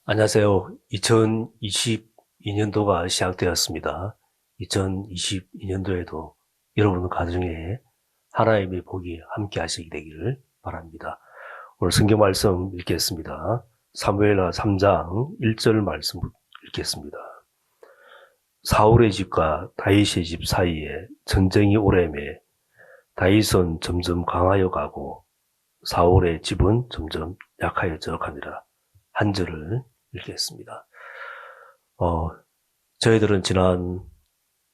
안녕하세요. 2022년도가 시작되었습니다. 2022년도에도 여러분 가정에 하나님의 복이 함께 하시게 되기를 바랍니다. 오늘 성경 말씀 읽겠습니다. 사무엘하 3장 1절 말씀 읽겠습니다. 사울의 집과 다윗의 집 사이에 전쟁이 오래매 다윗은 점점 강하여 가고 사울의 집은 점점 약하여져 가니라. 한 절을 읽겠습니다. 저희들은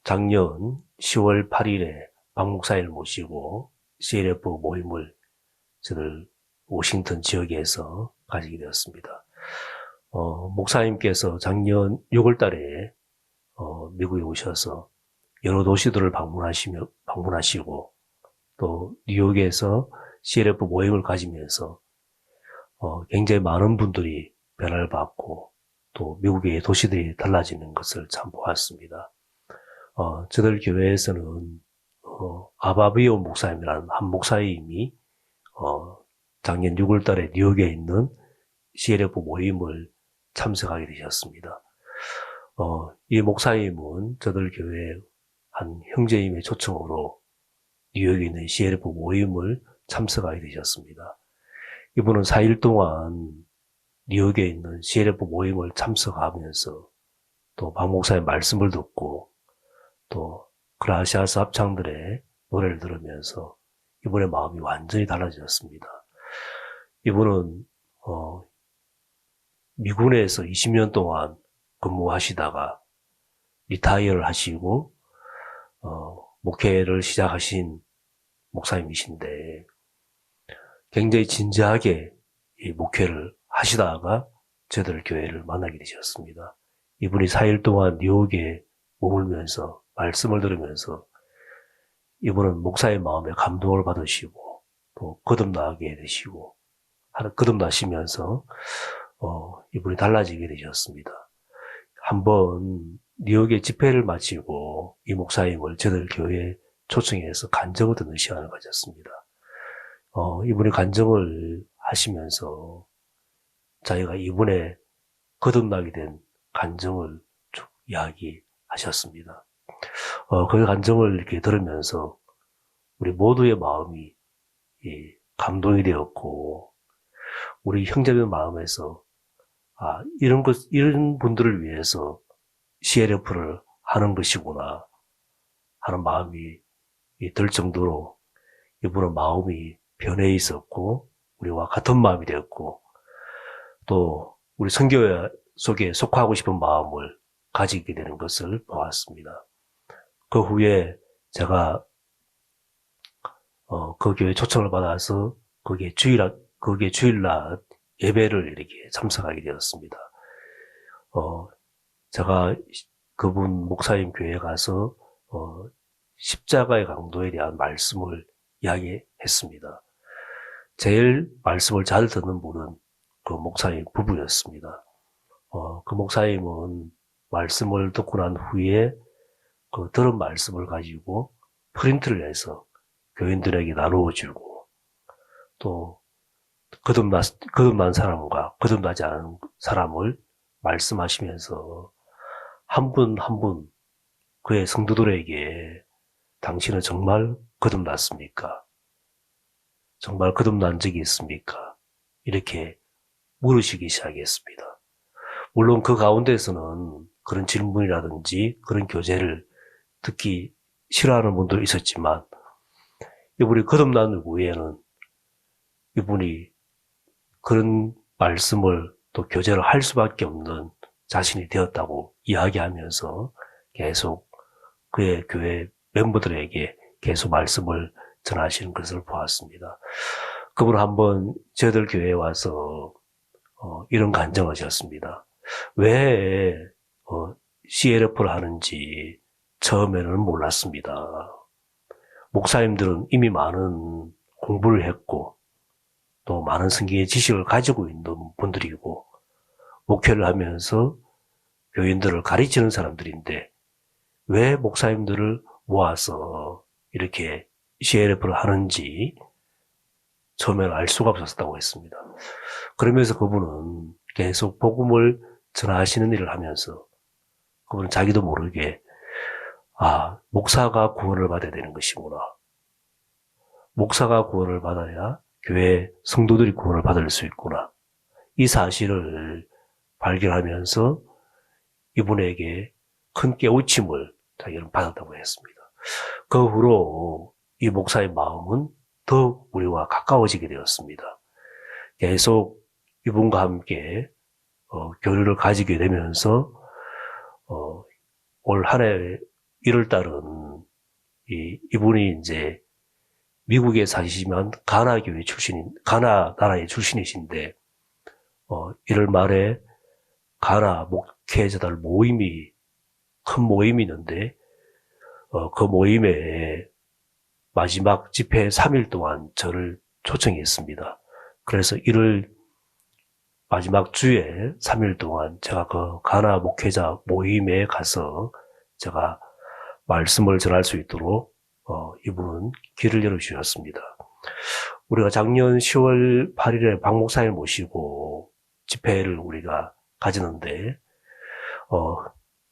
작년 10월 8일에 박 목사님을 모시고 CLF 모임을 저들 워싱턴 지역에서 가지게 되었습니다. 목사님께서 작년 6월 달에 미국에 오셔서 여러 도시들을 방문하시고 또 뉴욕에서 CLF 모임을 가지면서 굉장히 많은 분들이 변화를 받고 또 미국의 도시들이 달라지는 것을 참 보았습니다. 저들 교회에서는 아바비오 목사님이라는 한 목사님이 작년 6월 달에 뉴욕에 있는 CLF 모임을 참석하게 되셨습니다. 이 목사님은 저들 교회 한 형제임의 초청으로 뉴욕에 있는 CLF 모임을 참석하게 되셨습니다. 이분은 4일 동안 뉴욕에 있는 CLF 모임을 참석하면서 또 박 목사의 말씀을 듣고 또 그라시아스 합창들의 노래를 들으면서 이분의 마음이 완전히 달라졌습니다. 이분은 미군에서 20년 동안 근무하시다가 리타이어를 하시고 목회를 시작하신 목사님이신데 굉장히 진지하게 이 목회를 하시다가 저들 교회를 만나게 되셨습니다. 이분이 4일 동안 뉴욕에 머물면서 말씀을 들으면서 이분은 목사의 마음에 감동을 받으시고 또 거듭나게 되시고 거듭나시면서 이분이 달라지게 되셨습니다. 한번 뉴욕에 집회를 마치고 이 목사님을 저들 교회에 초청해서 간증을 듣는 시간을 가졌습니다. 이분이 간증을 하시면서 자기가 이분의 거듭나게 된 간증을 쭉 이야기하셨습니다. 그 간증을 이렇게 들으면서 우리 모두의 마음이 감동이 되었고, 우리 형제의 마음에서 이런 분들을 위해서 CLF를 하는 것이구나 하는 마음이 들 정도로 이분은 마음이 변해 있었고 우리와 같은 마음이 되었고 또 우리 선교회 속에 속하고 싶은 마음을 가지게 되는 것을 보았습니다. 그 후에 제가 그 교회 초청을 받아서 거기에 주일날 예배를 이렇게 참석하게 되었습니다. 제가 그분 목사님 교회에 가서 십자가의 강도에 대한 말씀을 이야기했습니다. 제일 말씀을 잘 듣는 분은 그 목사님 부부였습니다. 그 목사님은 말씀을 듣고 난 후에 그 들은 말씀을 가지고 프린트를 해서 교인들에게 나누어 주고 또 거듭난 사람과 거듭나지 않은 사람을 말씀하시면서 한 분 한 분 그의 성도들에게 당신은 정말 거듭났습니까? 정말 거듭난 적이 있습니까? 이렇게 물으시기 시작했습니다. 물론 그 가운데서는 그런 질문이라든지 그런 교제를 듣기 싫어하는 분도 있었지만 이분이 거듭난 후에는 이분이 그런 말씀을 또 교제를 할 수밖에 없는 자신이 되었다고 이야기하면서 계속 그의 교회 멤버들에게 계속 말씀을 전하시는 것을 보았습니다. 그분 한번 저희들 교회에 와서 이런 간증을 하셨습니다. 왜 CLF를 하는지 처음에는 몰랐습니다. 목사님들은 이미 많은 공부를 했고 또 많은 성경의 지식을 가지고 있는 분들이고 목회를 하면서 교인들을 가르치는 사람들인데 왜 목사님들을 모아서 이렇게 CLF를 하는지 처음에는 알 수가 없었다고 했습니다. 그러면서 그분은 계속 복음을 전하시는 일을 하면서 그분은 자기도 모르게 목사가 구원을 받아야 되는 것이구나. 목사가 구원을 받아야 교회 성도들이 구원을 받을 수 있구나. 이 사실을 발견하면서 이분에게 큰 깨우침을 자기는 받았다고 했습니다. 그 후로 이 목사의 마음은 더욱 우리와 가까워지게 되었습니다. 계속 이분과 함께 교류를 가지게 되면서 올 한 해 1월 달은 이분이 이제 미국에 사시지만 가나 나라의 출신이신데 1월 말에 가나 목회자들 큰 모임이 있는데 그 모임에 마지막 집회 3일 동안 저를 초청했습니다. 그래서 1월 마지막 주에 3일 동안 제가 그 가나 목회자 모임에 가서 제가 말씀을 전할 수 있도록 이분은 길을 열어주셨습니다. 우리가 작년 10월 8일에 박 목사님을 모시고 집회를 우리가 가지는데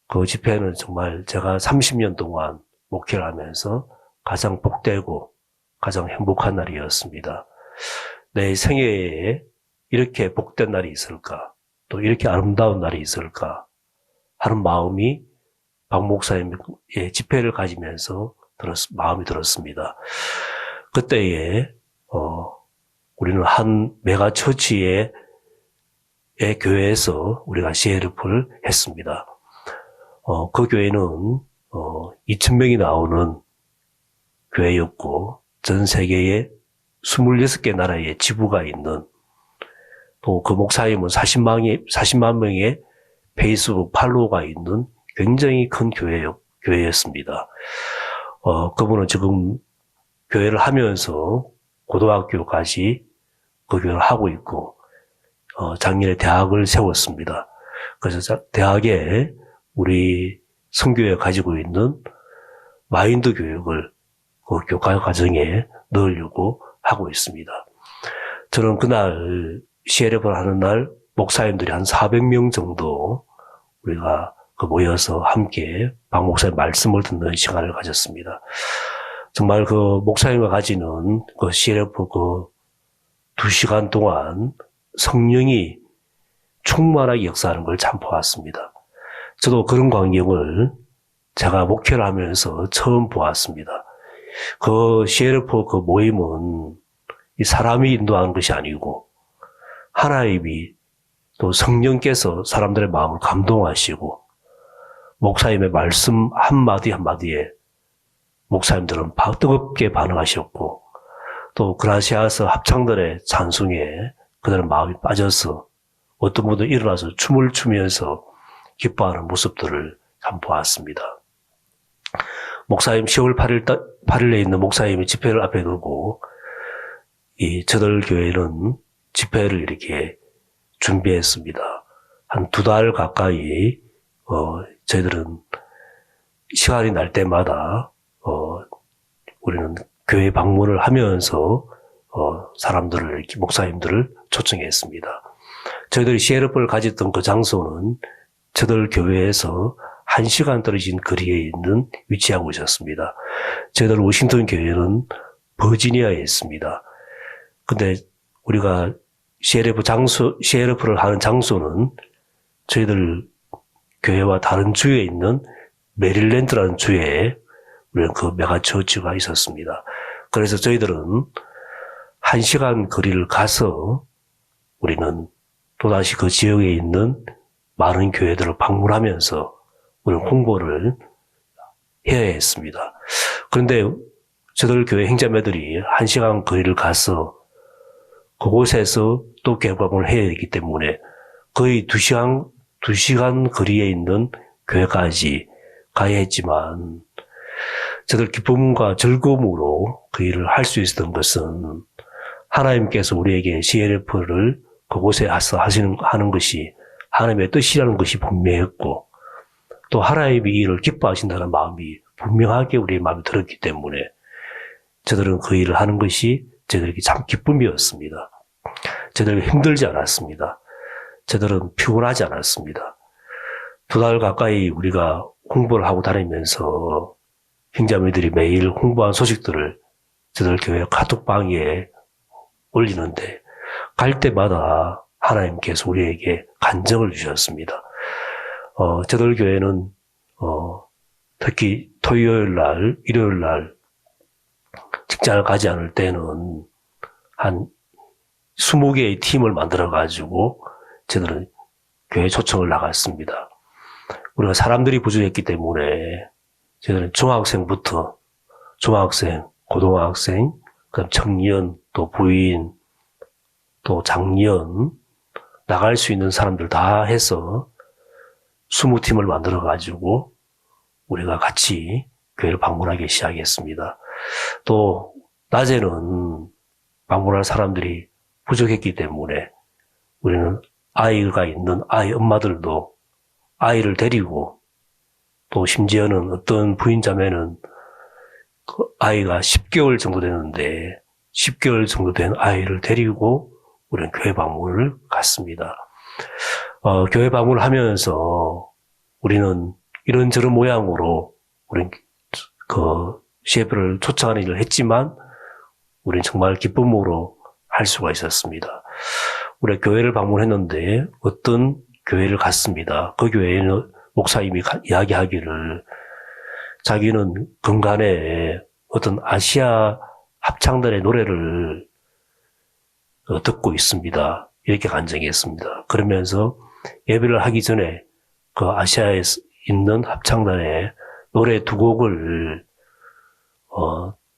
그 집회는 정말 제가 30년 동안 목회를 하면서 가장 복되고 가장 행복한 날이었습니다. 내 생애에 이렇게 복된 날이 있을까? 또 이렇게 아름다운 날이 있을까? 하는 마음이 박 목사님의 집회를 가지면서 마음이 들었습니다. 그때에 우리는 한 메가처치의 교회에서 우리가 CLF를 했습니다. 그 교회는 2,000명이 나오는 교회였고 전 세계에 26개 나라의 지부가 있는, 또 그 목사님은 40만 명의 페이스북 팔로워가 있는 굉장히 큰 교회였습니다. 그분은 지금 교회를 하면서 고등학교까지 그 교회를 하고 있고 작년에 대학을 세웠습니다. 그래서 대학에 우리 선교회 가지고 있는 마인드 교육을 그 교과 과정에 넣으려고 하고 있습니다. 저는 그날 CLF를 하는 날 목사님들이 한 400명 정도 우리가 모여서 함께 박 목사님 말씀을 듣는 시간을 가졌습니다. 정말 그 목사님과 가지는 그 CLF 2시간 동안 성령이 충만하게 역사하는 걸 참 보았습니다. 저도 그런 광경을 제가 목회를 하면서 처음 보았습니다. 그 CLF 그 모임은 이 사람이 인도하는 것이 아니고 하나님이 또 성령께서 사람들의 마음을 감동하시고 목사님의 말씀 한마디 한마디에 목사님들은 뜨겁게 반응하셨고 또 그라시아서 합창들의 찬송에 그들의 마음이 빠져서 어떤 분도 일어나서 춤을 추면서 기뻐하는 모습들을 참 보았습니다. 목사님 10월 8일에 있는 목사님이 집회를 앞에 두고 이 저들 교회는 집회를 이렇게 준비했습니다. 한 2달 가까이 저희들은 시간이 날 때마다 우리는 교회 방문을 하면서 사람들을 이렇게 목사님들을 초청했습니다. 저희들이 CLF를 가졌던 그 장소는 저들 교회에서 1시간 떨어진 거리에 위치하고 있었습니다. 저희들 워싱턴 교회는 버지니아에 있습니다. 근데 우리가 CLF를 하는 장소는 저희들 교회와 다른 주에 있는 메릴랜드라는 주에 우리는 그 메가처치가 있었습니다. 그래서 저희들은 1시간 거리를 가서 우리는 또다시 그 지역에 있는 많은 교회들을 방문하면서 우리는 홍보를 해야 했습니다. 그런데 저들 교회 행자매들이 1시간 거리를 가서 그곳에서 또 개방을 해야 되기 때문에 거의 2시간 거리에 있는 교회까지 가야 했지만 저들 기쁨과 즐거움으로 그 일을 할 수 있었던 것은 하나님께서 우리에게 CLF를 그곳에 와서 하는 것이 하나님의 뜻이라는 것이 분명했고 또 하나님이 이 일을 기뻐하신다는 마음이 분명하게 우리의 마음에 들었기 때문에 저들은 그 일을 하는 것이 저들에게 참 기쁨이었습니다. 저들에게 힘들지 않았습니다. 저들은 피곤하지 않았습니다. 2달 가까이 우리가 홍보를 하고 다니면서 형제자매들이 매일 홍보한 소식들을 저들 교회 카톡방에 올리는데 갈 때마다 하나님께서 우리에게 간증을 주셨습니다. 저들 교회는 특히 토요일 날, 일요일 날 직장을 가지 않을 때는 한 20개의 팀을 만들어가지고 저들은 교회 초청을 나갔습니다. 우리가 사람들이 부족했기 때문에 저희들은 중학생부터 중학생, 고등학생, 그다음 청년, 또 부인, 또 장년 나갈 수 있는 사람들 다 해서 20팀을 만들어가지고 우리가 같이 교회를 방문하기 시작했습니다. 또 낮에는 방문할 사람들이 부족했기 때문에 우리는 아이가 있는 아이 엄마들도 아이를 데리고 또 심지어는 어떤 부인자매는 그 아이가 10개월 정도 되는데 10개월 정도 된 아이를 데리고 우리는 교회 방문을 갔습니다. 교회 방문을 하면서 우리는 이런저런 모양으로 우리는 그 CF를 초청하는 일을 했지만 우리는 정말 기쁨으로 할 수가 있었습니다. 우리가 교회를 방문했는데 어떤 교회를 갔습니다. 그 교회에는 목사님이 이야기하기를 자기는 근간에 어떤 아시아 합창단의 노래를 듣고 있습니다. 이렇게 간증했습니다. 그러면서 예배를 하기 전에 그 아시아에 있는 합창단의 노래 2곡을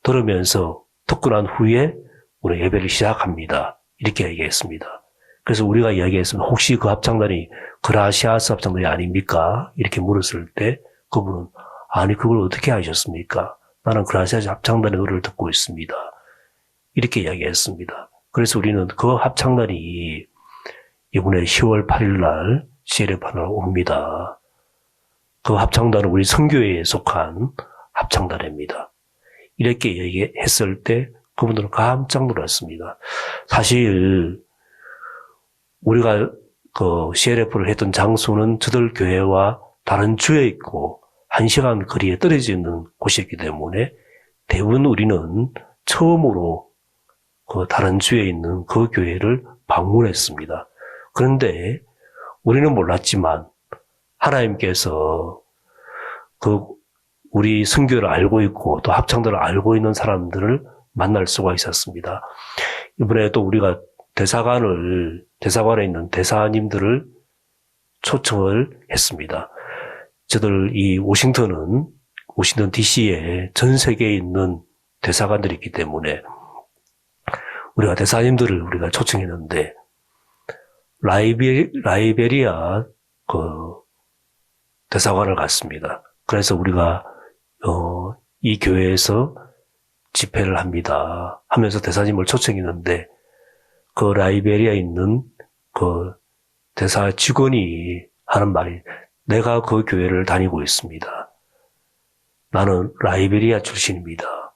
들으면서 듣고 난 후에 우리 예배를 시작합니다. 이렇게 얘기했습니다. 그래서 우리가 이야기했습니다. 혹시 그 합창단이 그라시아스 합창단이 아닙니까? 이렇게 물었을 때 그분은 아니 그걸 어떻게 하셨습니까? 나는 그라시아스 합창단의 노래를 듣고 있습니다. 이렇게 이야기했습니다. 그래서 우리는 그 합창단이 이번에 10월 8일 날 CLF로 옵니다. 그 합창단은 우리 선교회에 속한 합창단입니다. 이렇게 얘기했을 때 그분들은 깜짝 놀랐습니다. 사실 우리가 그 CLF를 했던 장소는 저들 교회와 다른 주에 있고 1시간 거리에 떨어져 있는 곳이었기 때문에 대부분 우리는 처음으로 그 다른 주에 있는 그 교회를 방문했습니다. 그런데 우리는 몰랐지만 하나님께서 그 우리 선교를 알고 있고 또 합창들을 알고 있는 사람들을 만날 수가 있었습니다. 이번에 또 우리가 대사관에 있는 대사님들을 초청을 했습니다. 저들 이 워싱턴 DC에 전 세계에 있는 대사관들이 있기 때문에 우리가 대사님들을 우리가 초청했는데 라이베리아 그 대사관을 갔습니다. 그래서 우리가 이 교회에서 집회를 합니다 하면서 대사님을 초청했는데 그 라이베리아에 있는 그 대사 직원이 하는 말이 내가 그 교회를 다니고 있습니다. 나는 라이베리아 출신입니다.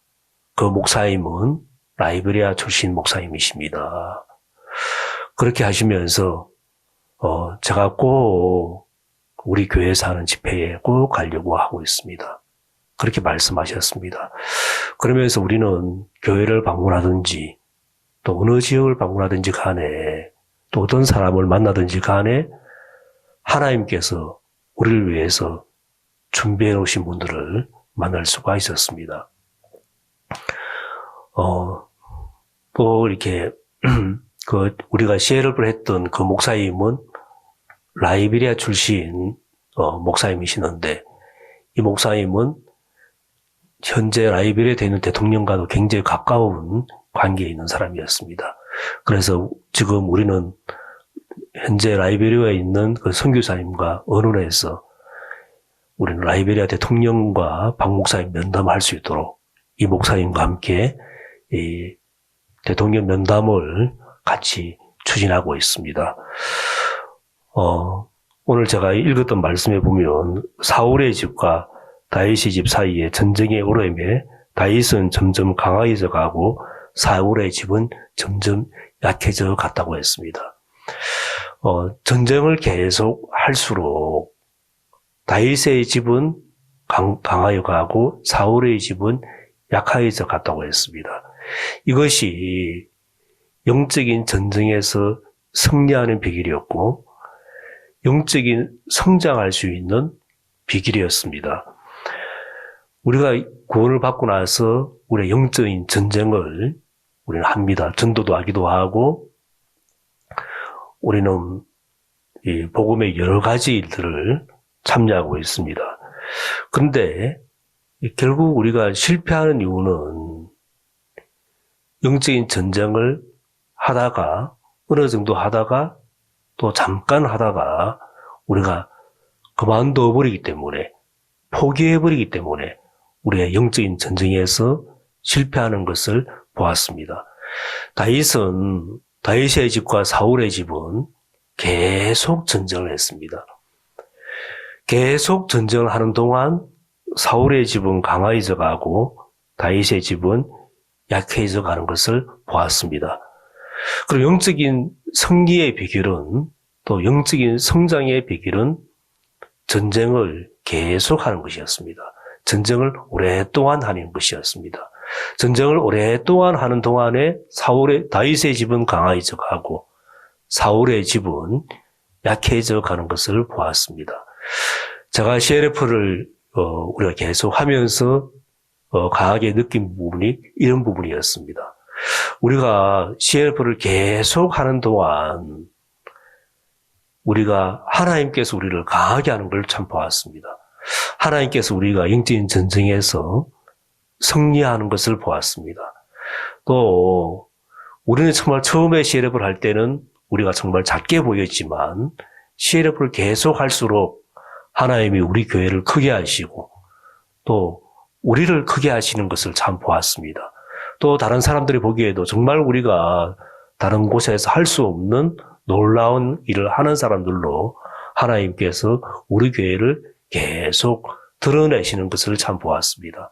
그 목사님은 라이베리아 출신 목사님이십니다. 그렇게 하시면서 제가 꼭 우리 교회에서 하는 집회에 꼭 가려고 하고 있습니다. 그렇게 말씀하셨습니다. 그러면서 우리는 교회를 방문하든지 또 어느 지역을 방문하든지 간에 또 어떤 사람을 만나든지 간에 하나님께서 우리를 위해서 준비해 놓으신 분들을 만날 수가 있었습니다. 또 이렇게 우리가 CLF를 했던 그 목사님은 라이베리아 출신 목사님이시는데 이 목사님은 현재 라이베리아에 있는 대통령과도 굉장히 가까운 관계에 있는 사람이었습니다. 그래서 지금 우리는 현재 라이베리아에 있는 그 선교사님과 의논해서 우리는 라이베리아 대통령과 박 목사님 면담할 수 있도록 이 목사님과 함께 이 대통령 면담을 같이 추진하고 있습니다. 오늘 제가 읽었던 말씀에 보면 사울의 집과 다윗의 집 사이에 전쟁의 오름에 다윗은 점점 강해져 가고 사울의 집은 점점 약해져 갔다고 했습니다. 전쟁을 계속 할수록 다윗의 집은 강하여 가고 사울의 집은 약하여져 갔다고 했습니다. 이것이 영적인 전쟁에서 승리하는 비결이었고 영적인 성장할 수 있는 비결이었습니다. 우리가 구원을 받고 나서 우리의 영적인 전쟁을 우리는 합니다. 전도도 하기도 하고 우리는 이 복음의 여러 가지 일들을 참여하고 있습니다. 그런데 결국 우리가 실패하는 이유는 영적인 전쟁을 하다가 어느 정도 하다가 또 잠깐 하다가 우리가 그만둬버리기 때문에 포기해버리기 때문에 우리의 영적인 전쟁에서 실패하는 것을 보았습니다. 다윗의 집과 사울의 집은 계속 전쟁을 했습니다. 계속 전쟁을 하는 동안 사울의 집은 강해져 가고 다윗의 집은 약해져 가는 것을 보았습니다. 그리고 영적인 승리의 비결은 또 영적인 성장의 비결은 전쟁을 계속하는 것이었습니다. 전쟁을 오랫동안 하는 것이었습니다. 전쟁을 오랫동안 하는 동안에 다윗의 집은 강해져 가고 사울의 집은 약해져 가는 것을 보았습니다. 제가 CLF를 우리가 계속 하면서 강하게 느낀 부분이 이런 부분이었습니다. 우리가 CLF를 계속 하는 동안 우리가 하나님께서 우리를 강하게 하는 걸 참 보았습니다. 하나님께서 우리가 영적인 전쟁에서 승리하는 것을 보았습니다. 또 우리는 정말 처음에 CLF를 할 때는 우리가 정말 작게 보였지만 CLF를 계속 할수록 하나님이 우리 교회를 크게 하시고 또 우리를 크게 하시는 것을 참 보았습니다. 또 다른 사람들이 보기에도 정말 우리가 다른 곳에서 할 수 없는 놀라운 일을 하는 사람들로 하나님께서 우리 교회를 계속 드러내시는 것을 참 보았습니다.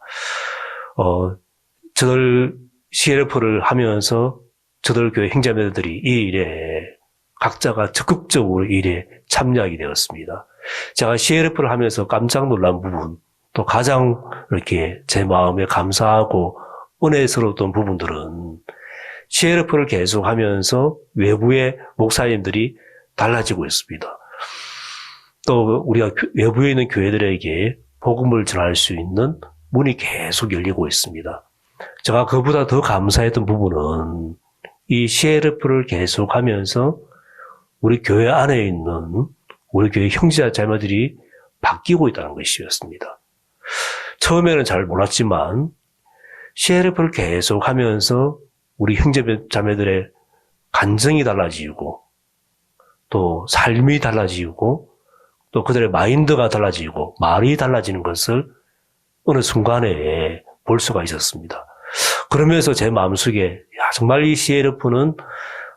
저들 CLF를 하면서 저들 교회 형제자매들이 이 일에 각자가 적극적으로 이 일에 참여하게 되었습니다. 제가 CLF를 하면서 깜짝 놀란 부분, 또 가장 이렇게 제 마음에 감사하고 은혜스러웠던 부분들은 CLF를 계속하면서 외부의 목사님들이 달라지고 있습니다. 또 우리가 외부에 있는 교회들에게 복음을 전할 수 있는 문이 계속 열리고 있습니다. 제가 그보다 더 감사했던 부분은 이 CLF를 계속하면서 우리 교회 안에 있는 우리 교회 형제 자매들이 바뀌고 있다는 것이었습니다. 처음에는 잘 몰랐지만 CLF를 계속하면서 우리 형제 자매들의 간증이 달라지고 또 삶이 달라지고 또 그들의 마인드가 달라지고 말이 달라지는 것을 어느 순간에 볼 수가 있었습니다. 그러면서 제 마음속에 정말 이 CLF는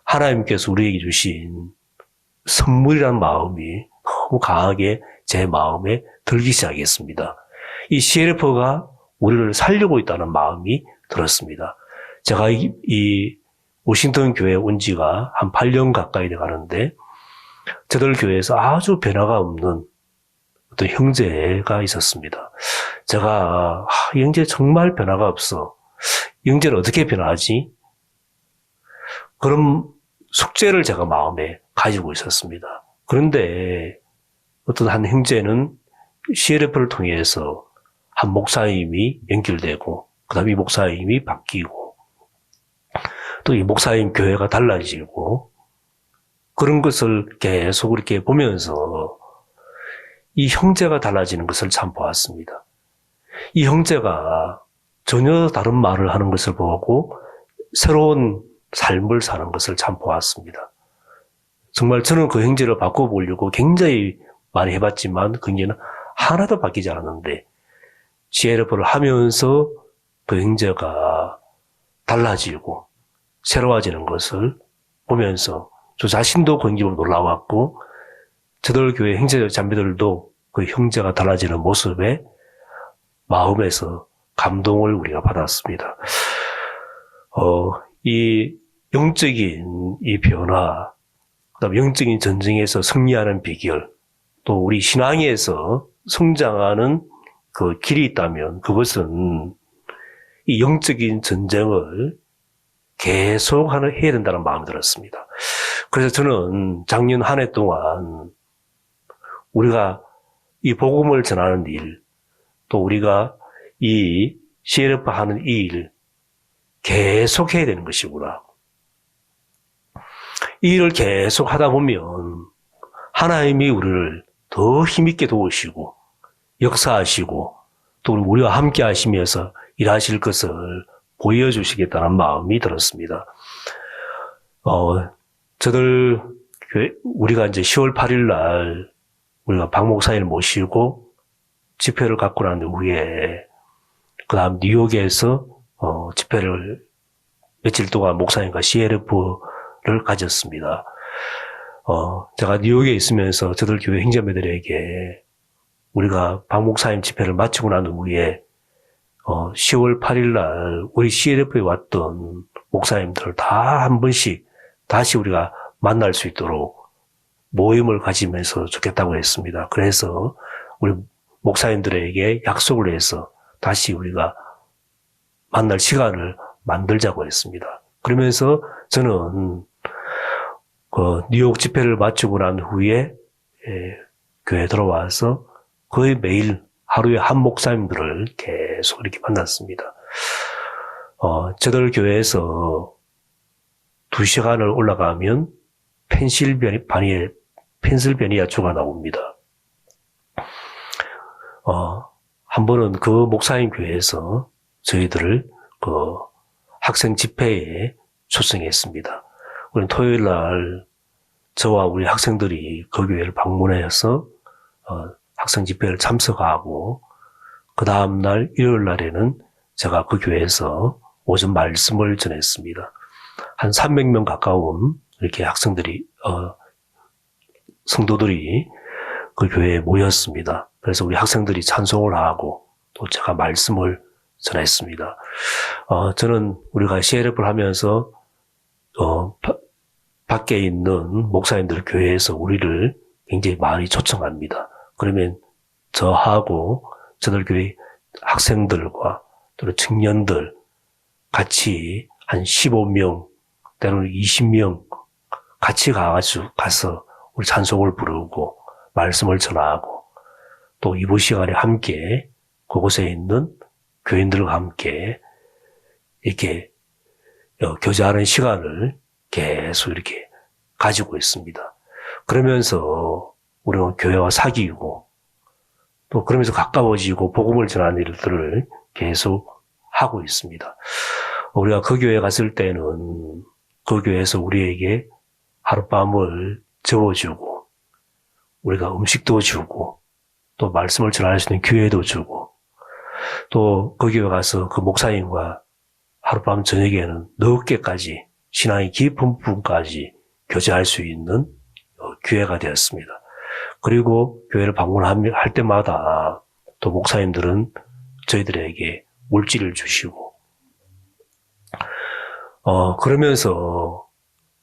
하나님께서 우리에게 주신 선물이라는 마음이 너무 강하게 제 마음에 들기 시작했습니다. 이 CLF가 우리를 살리고 있다는 마음이 들었습니다. 제가 이 워싱턴 교회에 온 지가 한 8년 가까이 돼 가는데 저들 교회에서 아주 변화가 없는 어떤 형제가 있었습니다. 제가 이 형제 정말 변화가 없어. 이 형제는 어떻게 변화하지? 그런 숙제를 제가 마음에 가지고 있었습니다. 그런데 어떤 한 형제는 CLF를 통해서 한 목사님이 연결되고 그 다음에 이 목사님이 바뀌고 또 이 목사님 교회가 달라지고 그런 것을 계속 이렇게 보면서 이 형제가 달라지는 것을 참 보았습니다. 이 형제가 전혀 다른 말을 하는 것을 보고 새로운 삶을 사는 것을 참 보았습니다. 정말 저는 그 형제를 바꿔보려고 굉장히 많이 해봤지만 그 형제는 하나도 바뀌지 않았는데 CLF를 하면서 그 형제가 달라지고 새로워지는 것을 보면서 저 자신도 그 형제로 놀라웠고 저들 교회 형제 자매들도 그 형제가 달라지는 모습에 마음에서 감동을 우리가 받았습니다. 이 영적인 이 변화, 그다음 영적인 전쟁에서 승리하는 비결, 또 우리 신앙에서 성장하는 그 길이 있다면 그것은 이 영적인 전쟁을 계속 해야 된다는 마음이 들었습니다. 그래서 저는 작년 한 해 동안 우리가 이 복음을 전하는 일, 또 우리가 이 CLF 하는 이 일 계속 해야 되는 것이구나. 이 일을 계속 하다 보면 하나님이 우리를 더 힘있게 도우시고 역사하시고 또 우리와 함께 하시면서 일하실 것을 보여주시겠다는 마음이 들었습니다. 우리가 이제 10월 8일 날 우리가 박 목사님을 모시고 집회를 갖고 난 후에 그 다음 뉴욕에서 집회를 며칠 동안 목사님과 CLF를 가졌습니다. 제가 뉴욕에 있으면서 저들 교회 형제매들에게 우리가 박 목사님 집회를 마치고 난 후에 10월 8일 날 우리 CLF에 왔던 목사님들을 다 한 번씩 다시 우리가 만날 수 있도록 모임을 가지면서 좋겠다고 했습니다. 그래서 우리 목사님들에게 약속을 해서 다시 우리가 만날 시간을 만들자고 했습니다. 그러면서 저는 뉴욕 집회를 마치고 난 후에 교회에 들어와서 거의 매일 하루에 한 목사님들을 계속 이렇게 만났습니다. 저들 교회에서 2시간을 올라가면 펜실베니아 주가 나옵니다. 한 번은 그 목사님 교회에서 저희들을 학생 집회에 초청했습니다. 우리는 토요일 날 저와 우리 학생들이 그 교회를 방문해서 학생 집회를 참석하고 그 다음날 일요일 날에는 제가 그 교회에서 오전 말씀을 전했습니다. 한 300명 가까운 이렇게 학생들이 성도들이 그 교회에 모였습니다. 그래서 우리 학생들이 찬송을 하고 또 제가 말씀을 전했습니다. 저는 우리가 CLF를 하면서 밖에 있는 목사님들 교회에서 우리를 굉장히 많이 초청합니다. 그러면 저하고 저들 교회 학생들과 또 청년들 같이 한 15명 때로는 20명 같이 가서 우리 찬송을 부르고 말씀을 전하고 또 이부 시간에 함께 그곳에 있는 교인들과 함께 이렇게 교제하는 시간을 계속 이렇게 가지고 있습니다. 그러면서 우리는 교회와 사귀고 또 그러면서 가까워지고 복음을 전하는 일들을 계속 하고 있습니다. 우리가 그 교회에 갔을 때는 그 교회에서 우리에게 하룻밤을 재워주고 우리가 음식도 주고 또 말씀을 전할 수 있는 기회도 주고 또 그 교회 가서 그 목사님과 하룻밤 저녁에는 늦게까지 신앙의 깊은 부분까지 교제할 수 있는 기회가 되었습니다. 그리고 교회를 방문할 때마다 또 목사님들은 저희들에게 물질을 주시고 그러면서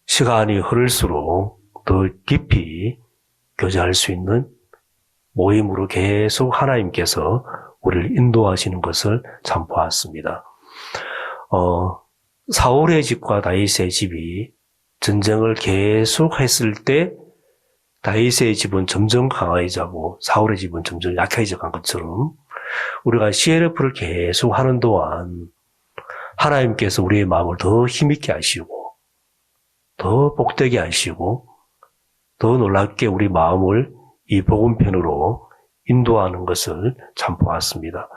시간이 흐를수록 더 깊이 교제할 수 있는 모임으로 계속 하나님께서 우리를 인도하시는 것을 참 보았습니다. 사울의 집과 다윗의 집이 전쟁을 계속 했을 때 다윗의 집은 점점 강해지고 사울의 집은 점점 약해져 간 것처럼 우리가 CLF를 계속 하는 동안 하나님께서 우리의 마음을 더 힘있게 하시고 더 복되게 하시고 더 놀랍게 우리 마음을 이 복음편으로 인도하는 것을 참 보았습니다.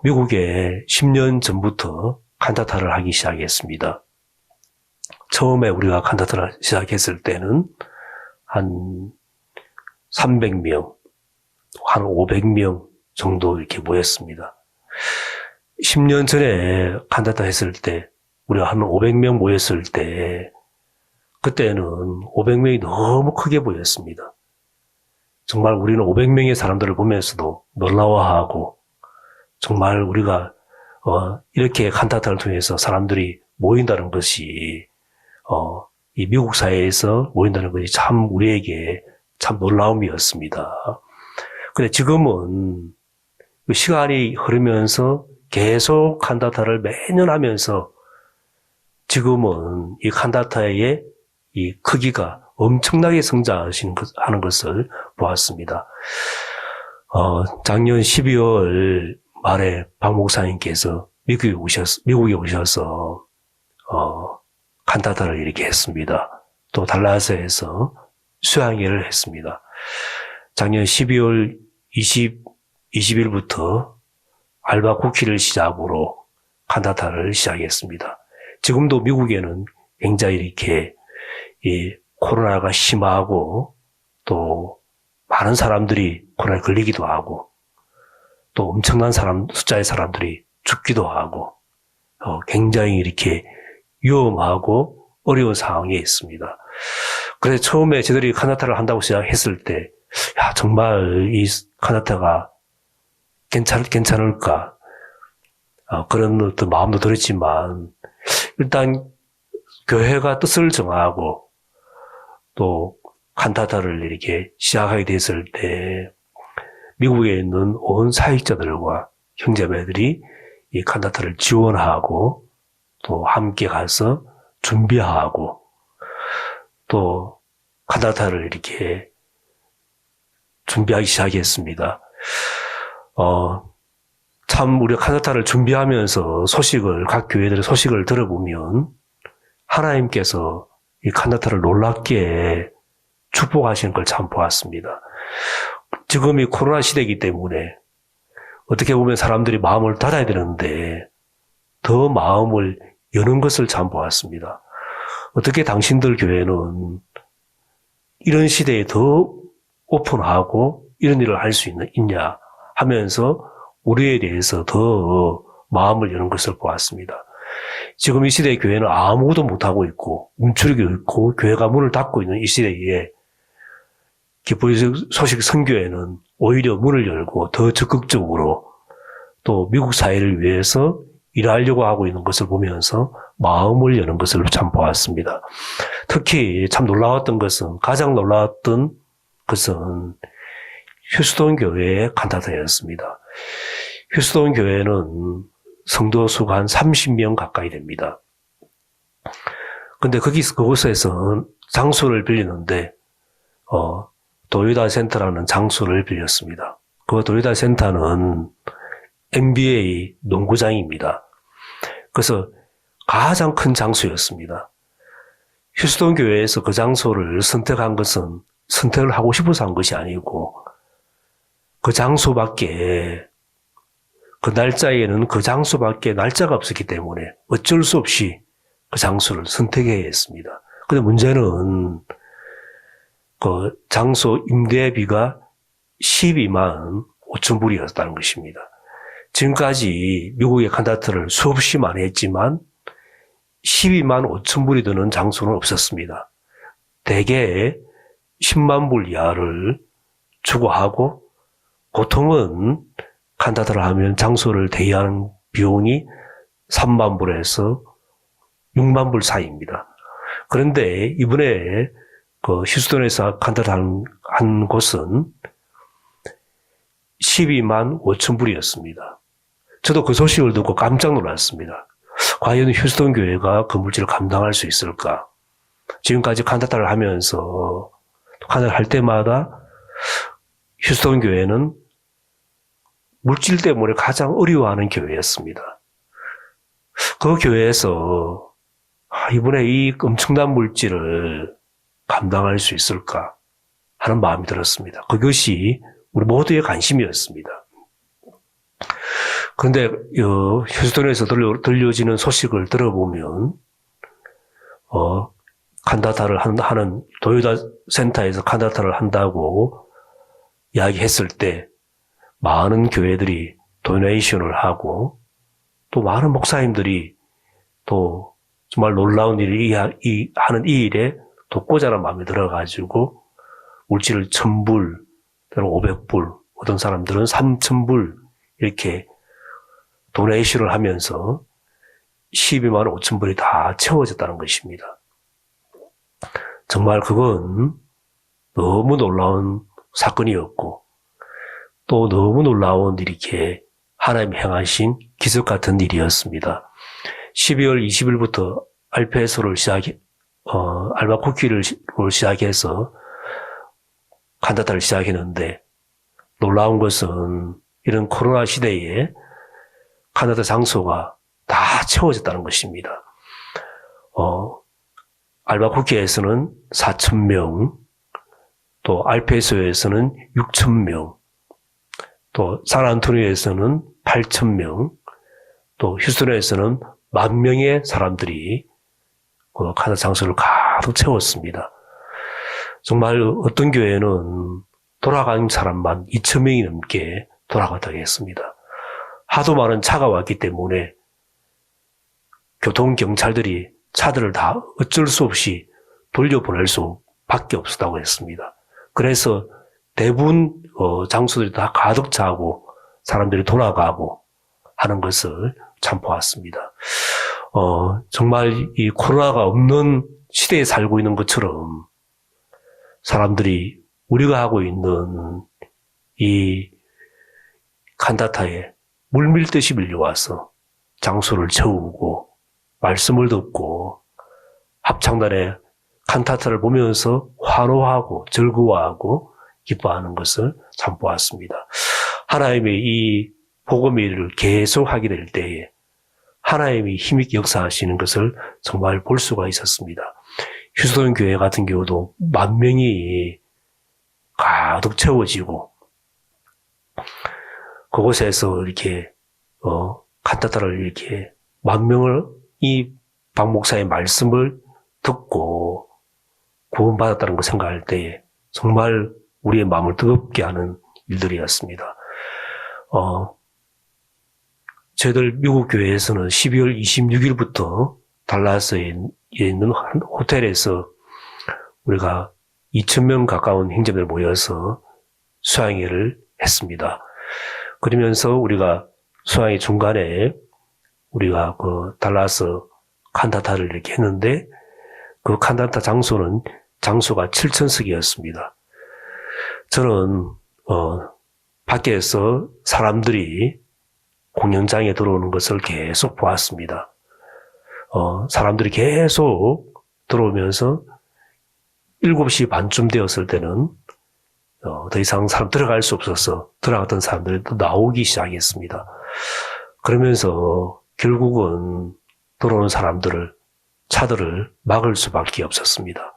미국에 10년 전부터 칸타타를 하기 시작했습니다. 처음에 우리가 칸타타를 시작했을 때는 한 300명, 한 500명 정도 이렇게 모였습니다. 10년 전에 칸타타 했을 때 우리가 한 500명 모였을 때 그때는 500명이 너무 크게 보였습니다. 정말 우리는 500명의 사람들을 보면서도 놀라워하고 정말 우리가 이렇게 칸타타를 통해서 사람들이 모인다는 것이 이 미국 사회에서 모인다는 것이 참 우리에게 참 놀라움이었습니다. 근데 지금은 그 시간이 흐르면서 계속 칸다타를 매년 하면서 지금은 이 칸다타의 이 크기가 엄청나게 성장하는 것을 보았습니다. 작년 12월 말에 박 목사님께서 미국에 오셔서 칸다타를 이렇게 했습니다. 또 달라스에서 수양회를 했습니다. 작년 12월 20일부터 알바 쿠키를 시작으로 칸다타를 시작했습니다. 지금도 미국에는 굉장히 이렇게 이 코로나가 심하고 또 많은 사람들이 코로나에 걸리기도 하고 또 엄청난 숫자의 사람들이 죽기도 하고 굉장히 이렇게 위험하고 어려운 상황에 있습니다. 그래서 처음에 저들이 칸다타를 한다고 시작했을 때 정말 이 칸다타가 괜찮을까 그런 어떤 마음도 들었지만 일단 교회가 뜻을 정하고 또 칸다타를 이렇게 시작하게 됐을 때 미국에 있는 온 사역자들과 형제매들이 이 칸다타를 지원하고 또 함께 가서 준비하고 또 칸다타를 이렇게 준비하기 시작했습니다. 참 우리가 칸다타를 준비하면서 각 교회들의 소식을 들어보면 하나님께서 이 칸다타를 놀랍게 축복하시는 걸 참 보았습니다. 지금 이 코로나 시대이기 때문에 어떻게 보면 사람들이 마음을 닫아야 되는데 더 마음을 여는 것을 참 보았습니다. 어떻게 당신들 교회는 이런 시대에 더 오픈하고 이런 일을 할 수 있냐 하면서 우리에 대해서 더 마음을 여는 것을 보았습니다. 지금 이 시대의 교회는 아무것도 못하고 있고 움츠리고 있고 교회가 문을 닫고 있는 이 시대에 기쁘의 소식 선교회는 오히려 문을 열고 더 적극적으로 또 미국 사회를 위해서 일하려고 하고 있는 것을 보면서 마음을 여는 것을 참 보았습니다. 특히 참 가장 놀라웠던 것은 휴스턴 교회의 칸다타였습니다. 휴스턴 교회는 성도 수가 한 30명 가까이 됩니다. 근데 그곳에서 장소를 빌리는데 도요타 센터라는 장소를 빌렸습니다. 그 도요타 센터는 NBA 농구장입니다. 그래서 가장 큰 장소였습니다. 휴스턴 교회에서 그 장소를 선택한 것은 선택을 하고 싶어서 한 것이 아니고 그 장소밖에 그 날짜에는 그 장소밖에 날짜가 없었기 때문에 어쩔 수 없이 그 장소를 선택해야 했습니다. 근데 문제는 그 장소 임대비가 12만 5천 불이었다는 것입니다. 지금까지 미국의 칸다타를 수없이 많이 했지만 12만 5천 불이 드는 장소는 없었습니다. 대개 10만 불 이하를 추구하고 보통은 칸다타를 하면 장소를 대여하는 비용이 3만 불에서 6만 불 사이입니다. 그런데 이번에 그 휴스턴에서 칸다타를 한 곳은 12만 5천 불이었습니다. 저도 그 소식을 듣고 깜짝 놀랐습니다. 과연 휴스턴 교회가 그 물질을 감당할 수 있을까? 지금까지 칸다타를 하면서 칸다타를 할 때마다 휴스턴 교회는 물질 때문에 가장 어려워하는 교회였습니다. 그 교회에서 이번에 이 엄청난 물질을 감당할 수 있을까 하는 마음이 들었습니다. 그것이 우리 모두의 관심이었습니다. 그런데 휴스턴에서 들려지는 소식을 들어보면 칸다타를 하는 도요타 센터에서 칸다타를 한다고 이야기했을 때 많은 교회들이 도네이션을 하고 또 많은 목사님들이 또 정말 놀라운 일을 하는 이 일에 돕고자는 마음이 들어가지고 물질을 1,000불 또는 500불 어떤 사람들은 3,000불 이렇게 도네이션을 하면서 12만 5천 불이 다 채워졌다는 것입니다. 정말 그건 너무 놀라운 사건이었고 또 너무 놀라운 이렇게 하나님 행하신 기적 같은 일이었습니다. 12월 20일부터 알페소를 알바쿠키를 시작해서 칸타타를 시작했는데 놀라운 것은 이런 코로나 시대에 칸타타 장소가 다 채워졌다는 것입니다. 알바쿠키에서는 4,000명, 또 알페소에서는 6,000명, 또 산안토니오에서는 8,000명, 또 휴스턴에서는 10,000명의 사람들이 그 칸타타 장소를 가득 채웠습니다. 정말 어떤 교회는 돌아간 사람만 2,000명이 넘게 돌아갔다고 했습니다. 하도 많은 차가 왔기 때문에 교통경찰들이 차들을 다 어쩔 수 없이 돌려보낼 수밖에 없었다고 했습니다. 그래서 대부분 장소들이 다 가득 차고 사람들이 돌아가고 하는 것을 참 보았습니다. 정말 이 코로나가 없는 시대에 살고 있는 것처럼 사람들이 우리가 하고 있는 이 칸타타에 물밀듯이 밀려와서 장소를 채우고 말씀을 듣고 합창단의 칸타타를 보면서 환호하고 즐거워하고 기뻐하는 것을 참 보았습니다. 하나님의 이 복음의 일을 계속하게 될 때에 하나님이 힘있게 역사하시는 것을 정말 볼 수가 있었습니다. 휴스턴 교회 같은 경우도 10,000명이 가득 채워지고 그곳에서 이렇게 칸타타를 이렇게 10,000명을 이 박 목사의 말씀을 듣고 구원받았다는 걸 생각할 때에 정말 우리의 마음을 뜨겁게 하는 일들이었습니다. 저희들 미국 교회에서는 12월 26일부터 달라스에 있는 한 호텔에서 우리가 2,000명 가까운 형제들 모여서 수양회를 했습니다. 그러면서 우리가 수양회 중간에 우리가 그 달라스 칸타타를 이렇게 했는데 그 칸타타 장소가 7,000석이었습니다. 저는 밖에서 사람들이 공연장에 들어오는 것을 계속 보았습니다. 사람들이 계속 들어오면서 7시 반쯤 되었을 때는 더 이상 사람 들어갈 수 없어서 들어갔던 사람들이 또 나오기 시작했습니다. 그러면서 결국은 들어오는 차들을 막을 수밖에 없었습니다.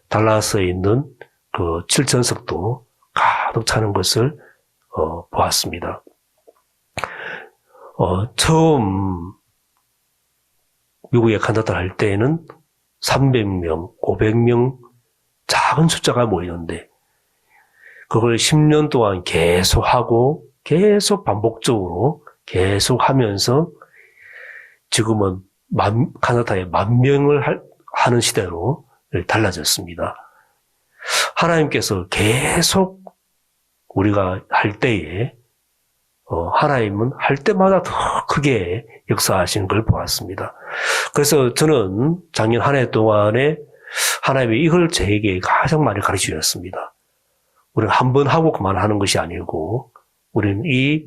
달라스에 있는 그 7,000석도 가득 차는 것을 보았습니다. 처음 미국에 칸타타를 할 때에는 300명, 500명 작은 숫자가 모이는데 그걸 10년 동안 계속하고 계속 반복적으로 계속하면서 지금은 칸타타에 10,000명을 하는 시대로 달라졌습니다. 하나님께서 계속 우리가 할 때에 하나님은 할 때마다 더 크게 역사하시는 걸 보았습니다. 그래서 저는 작년 한 해 동안에 하나님이 이걸 저에게 가장 많이 가르쳐 주셨습니다. 우리는 한 번 하고 그만하는 것이 아니고 우리는 이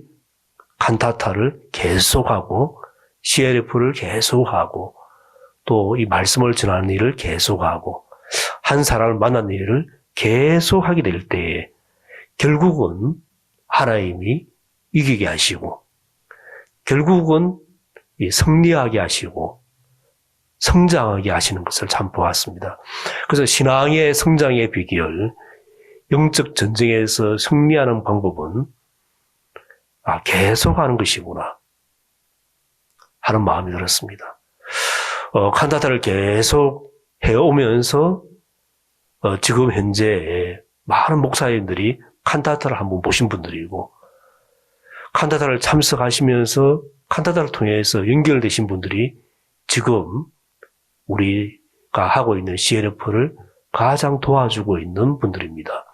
칸타타를 계속하고 CLF를 계속하고 또 이 말씀을 전하는 일을 계속하고 한 사람을 만나는 일을 계속하게 될 때에 결국은 하나님이 이기게 하시고 결국은 승리하게 하시고 성장하게 하시는 것을 참 보았습니다. 그래서 신앙의 성장의 비결, 영적 전쟁에서 승리하는 방법은 계속하는 것이구나 하는 마음이 들었습니다. 칸타타를 계속 해오면서 지금 현재 많은 목사님들이 칸타타를 한번 보신 분들이고 칸타타를 참석하시면서 칸타타를 통해서 연결되신 분들이 지금 우리가 하고 있는 CLF를 가장 도와주고 있는 분들입니다.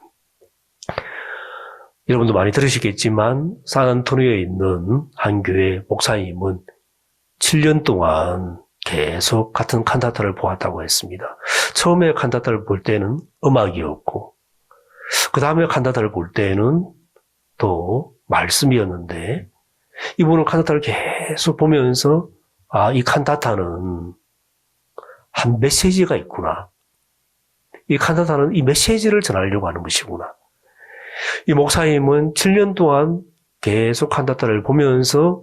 여러분도 많이 들으시겠지만 샌안토니오에 있는 한 교회 목사님은 7년 동안 계속 같은 칸타타를 보았다고 했습니다. 처음에 칸타타를 볼 때는 음악이었고, 그 다음에 칸타타를 볼 때는 또 말씀이었는데, 이분은 칸타타를 계속 보면서, 아, 이 칸타타는 한 메시지가 있구나. 이 칸타타는 이 메시지를 전하려고 하는 것이구나. 이 목사님은 7년 동안 계속 칸타타를 보면서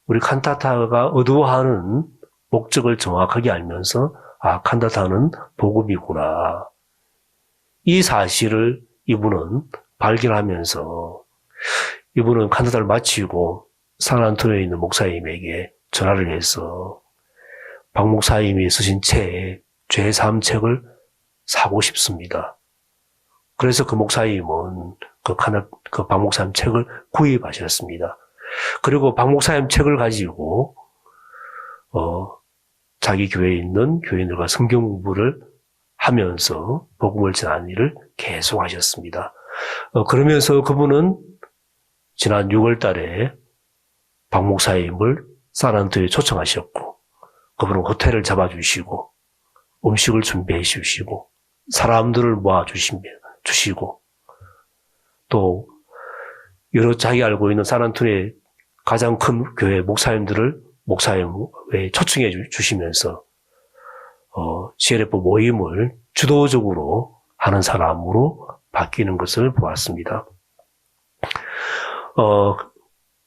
우리 칸타타가 의도하는 목적을 정확하게 알면서 아, 칸타타는 복음이구나. 이 사실을 이분은 발견하면서 이분은 칸타타를 마치고 산안토니오에 있는 목사님에게 전화를 해서 박 목사님이 쓰신 책, 죄사함 책을 사고 싶습니다. 그래서 그 목사님은 그 박 목사님 책을 구입하셨습니다. 그리고 박 목사님 책을 가지고 자기 교회에 있는 교인들과 성경 공부를 하면서 복음을 전하는 일을 계속 하셨습니다. 그러면서 그분은 지난 6월 달에 박 목사님을 산안토니오에 초청하셨고 그분은 호텔을 잡아주시고 음식을 준비해 주시고 사람들을 모아주시고 또 여러 자기 알고 있는 산안토니오의 가장 큰 교회 목사님들을 목사님에 초청해 주시면서 CLF 모임을 주도적으로 하는 사람으로 바뀌는 것을 보았습니다.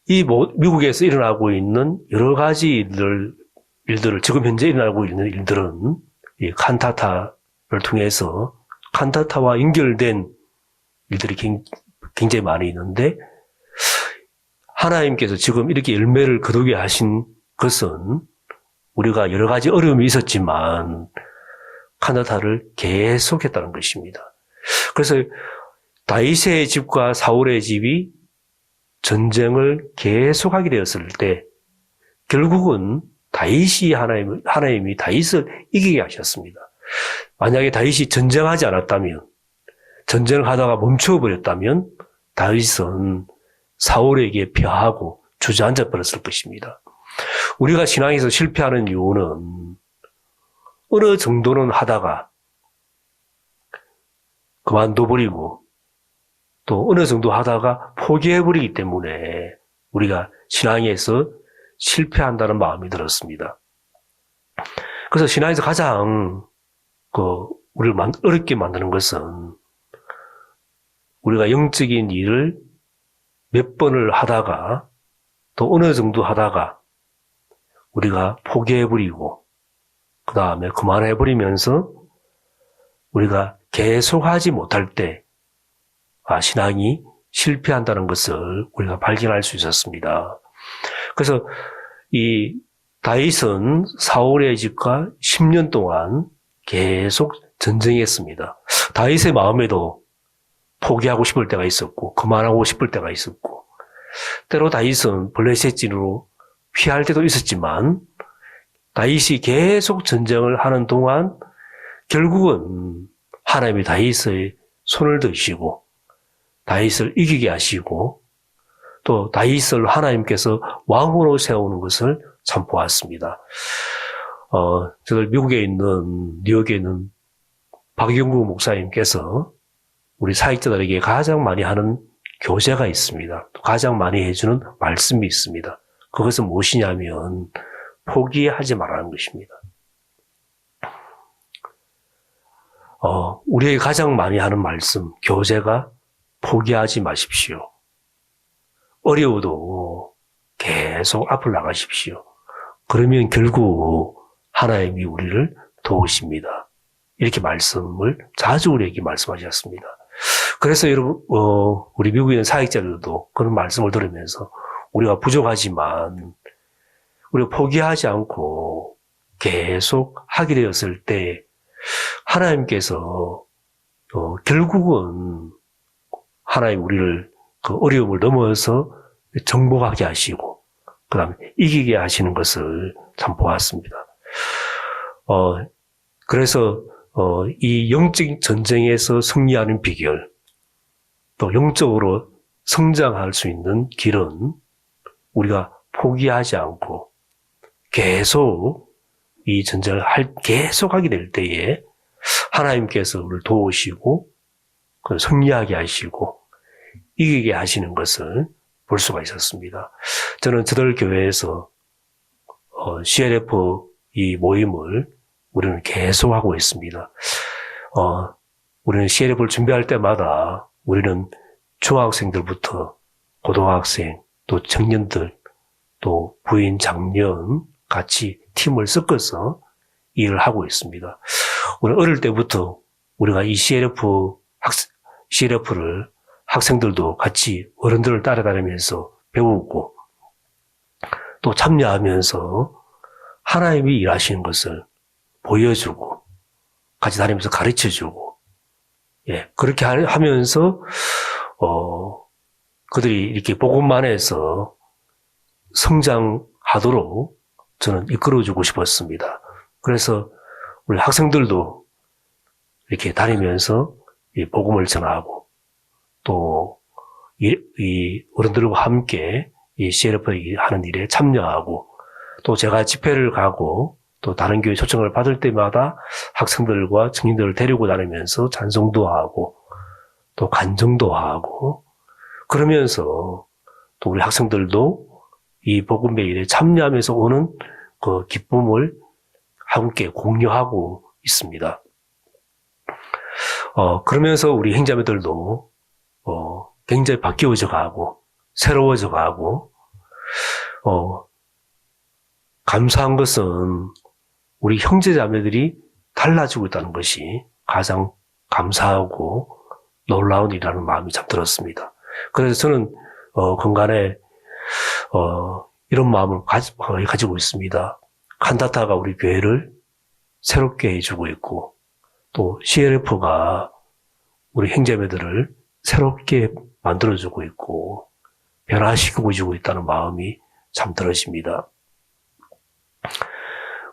이 미국에서 일어나고 있는 여러 가지 일들을 지금 현재 일어나고 있는 일들은 이 칸타타를 통해서 칸타타와 연결된 일들이 굉장히 많이 있는데 하나님께서 지금 이렇게 열매를 거두게 하신 것은 우리가 여러 가지 어려움이 있었지만 칸타타를 계속했다는 것입니다. 그래서 다윗의 집과 사울의 집이 전쟁을 계속하게 되었을 때 결국은 다윗이 하나님이 다윗을 이기게 하셨습니다. 만약에 다윗이 전쟁하지 않았다면, 전쟁을 하다가 멈춰버렸다면 다윗은 사울에게 패하고 주저앉아 버렸을 것입니다. 우리가 신앙에서 실패하는 이유는 어느 정도는 하다가 그만둬버리고 또 어느 정도 하다가 포기해버리기 때문에 우리가 신앙에서 실패한다는 마음이 들었습니다. 그래서 신앙에서 가장 우리를 어렵게 만드는 것은 우리가 영적인 일을 몇 번을 하다가 또 어느 정도 하다가 우리가 포기해버리고 그 다음에 그만해버리면서 우리가 계속하지 못할 때 신앙이 실패한다는 것을 우리가 발견할 수 있었습니다. 그래서 이 다윗은 사울의 집과 10년 동안 계속 전쟁했습니다. 다윗의 마음에도 포기하고 싶을 때가 있었고 그만하고 싶을 때가 있었고 때로 다윗은 블레셋진으로 피할 때도 있었지만 다윗이 계속 전쟁을 하는 동안 결국은 하나님이 다윗의 손을 드시고 다윗을 이기게 하시고 또 다윗을 하나님께서 왕으로 세우는 것을 참 보았습니다. 저들 미국에 있는 뉴욕에 있는 박영구 목사님께서 우리 사역자들에게 가장 많이 하는 교제가 있습니다. 가장 많이 해주는 말씀이 있습니다. 그것은 무엇이냐면 포기하지 말라는 것입니다. 우리에게 가장 많이 하는 말씀, 교제가 포기하지 마십시오. 어려워도 계속 앞을 나가십시오. 그러면 결국 하나님이 우리를 도우십니다. 이렇게 말씀을 자주 우리에게 말씀하셨습니다. 그래서 여러분, 우리 미국에 있는 사역자들도 그런 말씀을 들으면서 우리가 부족하지만 우리가 포기하지 않고 계속 하게 되었을 때 하나님께서 결국은 하나님 우리를 그 어려움을 넘어서 정복하게 하시고 그 다음에 이기게 하시는 것을 참 보았습니다. 그래서 이 영적 전쟁에서 승리하는 비결 또 영적으로 성장할 수 있는 길은 우리가 포기하지 않고 계속 이 전쟁을 계속하게 될 때에 하나님께서 우리를 도우시고 승리하게 하시고 이기게 하시는 것을 볼 수가 있었습니다. 저는 저들 교회에서 CLF 이 모임을 우리는 계속하고 있습니다. 우리는 CLF를 준비할 때마다 우리는 중학생들부터 고등학생, 또 청년들, 또 부인, 장년 같이 팀을 섞어서 일을 하고 있습니다. 우리 어릴 때부터 우리가 이 CLF를 학생들도 같이 어른들을 따라다니면서 배우고 또 참여하면서 하나님이 일하시는 것을 보여주고 같이 다니면서 가르쳐주고 그렇게 하면서 그들이 이렇게 복음만 해서 성장하도록 저는 이끌어주고 싶었습니다. 그래서 우리 학생들도 이렇게 다니면서 이 복음을 전하고 또 이 어른들과 함께 이 CLF 하는 일에 참여하고 또 제가 집회를 가고 또 다른 교회 초청을 받을 때마다 학생들과 청년들을 데리고 다니면서 찬송도 하고 또 간증도 하고 그러면서 또 우리 학생들도 이 복음의 일에 참여하면서 오는 그 기쁨을 함께 공유하고 있습니다. 그러면서 우리 형제자매들도 굉장히 바뀌어져 가고 새로워져 가고 감사한 것은 우리 형제자매들이 달라지고 있다는 것이 가장 감사하고 놀라운 일이라는 마음이 참 들었습니다. 그래서 저는 건간에 이런 마음을 가지고 있습니다. 칸타타가 우리 교회를 새롭게 해주고 있고 또 CLF가 우리 형제자매들을 새롭게 만들어주고 있고 변화시키고 주고 있다는 마음이 참 들어집니다.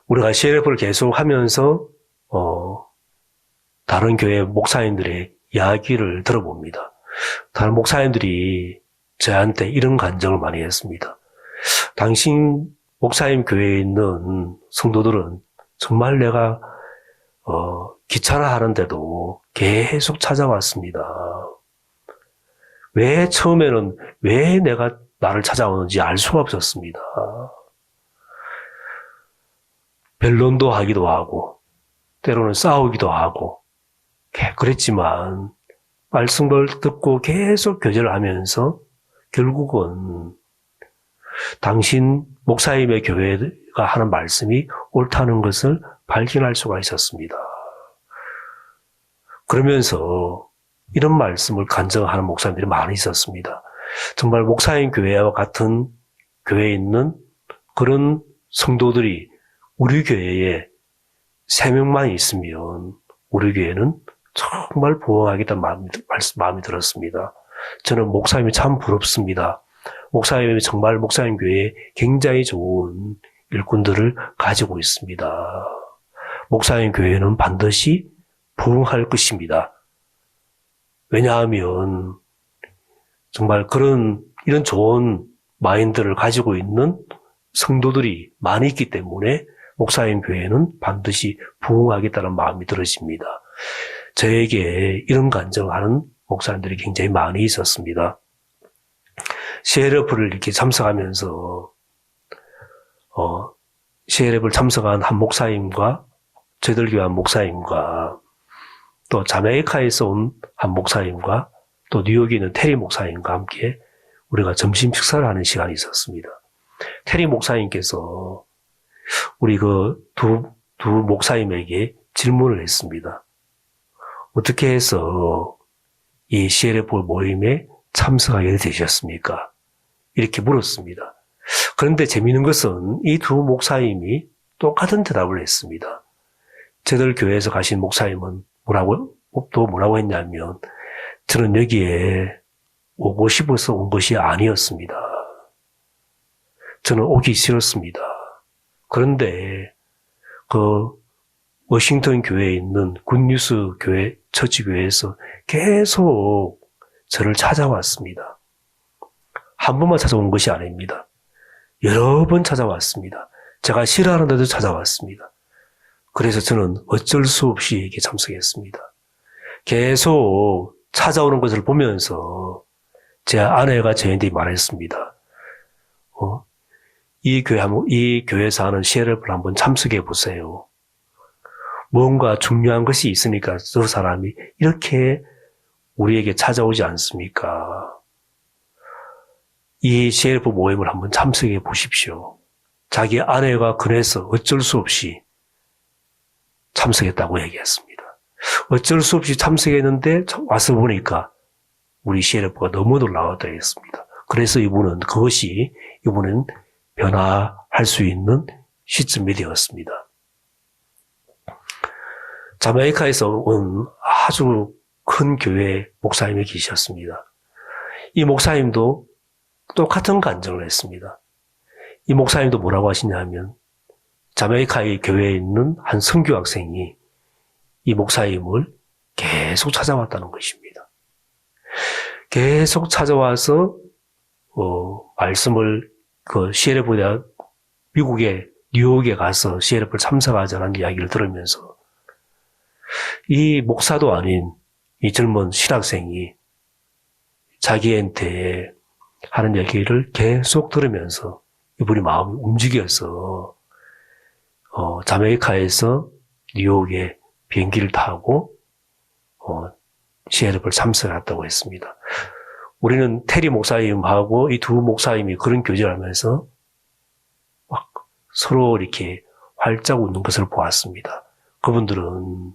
우리가 CLF를 계속 하면서 다른 교회 목사님들의 이야기를 들어봅니다. 다른 목사님들이 저한테 이런 간증을 많이 했습니다. 당신 목사님 교회에 있는 성도들은 정말 내가 귀찮아 하는데도 계속 찾아왔습니다. 왜 처음에는 왜 내가 나를 찾아오는지 알 수가 없었습니다. 변론도 하기도 하고 때로는 싸우기도 하고 그랬지만 말씀을 듣고 계속 교제를 하면서 결국은 당신 목사님의 교회가 하는 말씀이 옳다는 것을 발견할 수가 있었습니다. 그러면서 이런 말씀을 간증하는 목사님들이 많이 있었습니다. 정말 목사님 교회와 같은 교회에 있는 그런 성도들이 우리 교회에 3명만 있으면 우리 교회는 정말 부흥하겠다는 마음이 들었습니다. 저는 목사님이 참 부럽습니다. 목사님이 정말 목사님 교회에 굉장히 좋은 일꾼들을 가지고 있습니다. 목사님 교회는 반드시 부흥할 것입니다. 왜냐하면 정말 이런 좋은 마인드를 가지고 있는 성도들이 많이 있기 때문에 목사님 교회는 반드시 부흥하겠다는 마음이 들어집니다. 저에게 이런 간증하는 목사님들이 굉장히 많이 있었습니다. CLF를 이렇게 참석하면서 CLF를 참석한 한 목사님과 저희들 교회 한 목사님과 또 자메이카에서 온 한 목사님과 또 뉴욕에 있는 테리 목사님과 함께 우리가 점심 식사를 하는 시간이 있었습니다. 테리 목사님께서 우리 두 목사님에게 질문을 했습니다. 어떻게 해서 이 CLF 모임에 참석하게 되셨습니까? 이렇게 물었습니다. 그런데 재미있는 것은 이 두 목사님이 똑같은 대답을 했습니다. 저들 교회에서 가신 목사님은 뭐라고 했냐면 저는 여기에 오고 싶어서 온 것이 아니었습니다. 저는 오기 싫었습니다. 그런데 워싱턴 교회에 있는 굿뉴스 교회, 처치교회에서 계속 저를 찾아왔습니다. 한 번만 찾아온 것이 아닙니다. 여러 번 찾아왔습니다. 제가 싫어하는데도 찾아왔습니다. 그래서 저는 어쩔 수 없이 이게 참석했습니다. 계속 찾아오는 것을 보면서 제 아내가 저한테 말했습니다. 이 교회에서 하는 CLF를 한번 참석해 보세요. 뭔가 중요한 것이 있으니까 저 사람이 이렇게 우리에게 찾아오지 않습니까? 이 CLF 모임을 한번 참석해 보십시오. 자기 아내가 그래서 어쩔 수 없이 참석했다고 얘기했습니다. 어쩔 수 없이 참석했는데 와서 보니까 우리 CLF가 너무 놀라웠다고 했습니다. 그래서 이분은 변화할 수 있는 시점이 되었습니다. 자메이카에서 온 아주 큰 교회 목사님이 계셨습니다. 이 목사님도 똑같은 간증을 했습니다. 이 목사님도 뭐라고 하시냐면 자메이카의 교회에 있는 한 선교 학생이 이 목사님을 계속 찾아왔다는 것입니다. 계속 찾아와서 말씀을 CLF 대학 미국의 뉴욕에 가서 CLF를 참석하자는 이야기를 들으면서 이 목사도 아닌 이 젊은 신학생이 자기한테 하는 얘기를 계속 들으면서 이분이 마음이 움직여서 자메이카에서 뉴욕에 비행기를 타고 CLF를 참석했다고 했습니다. 우리는 테리 목사님하고 이 두 목사님이 그런 교제를 하면서 막 서로 이렇게 활짝 웃는 것을 보았습니다. 그분들은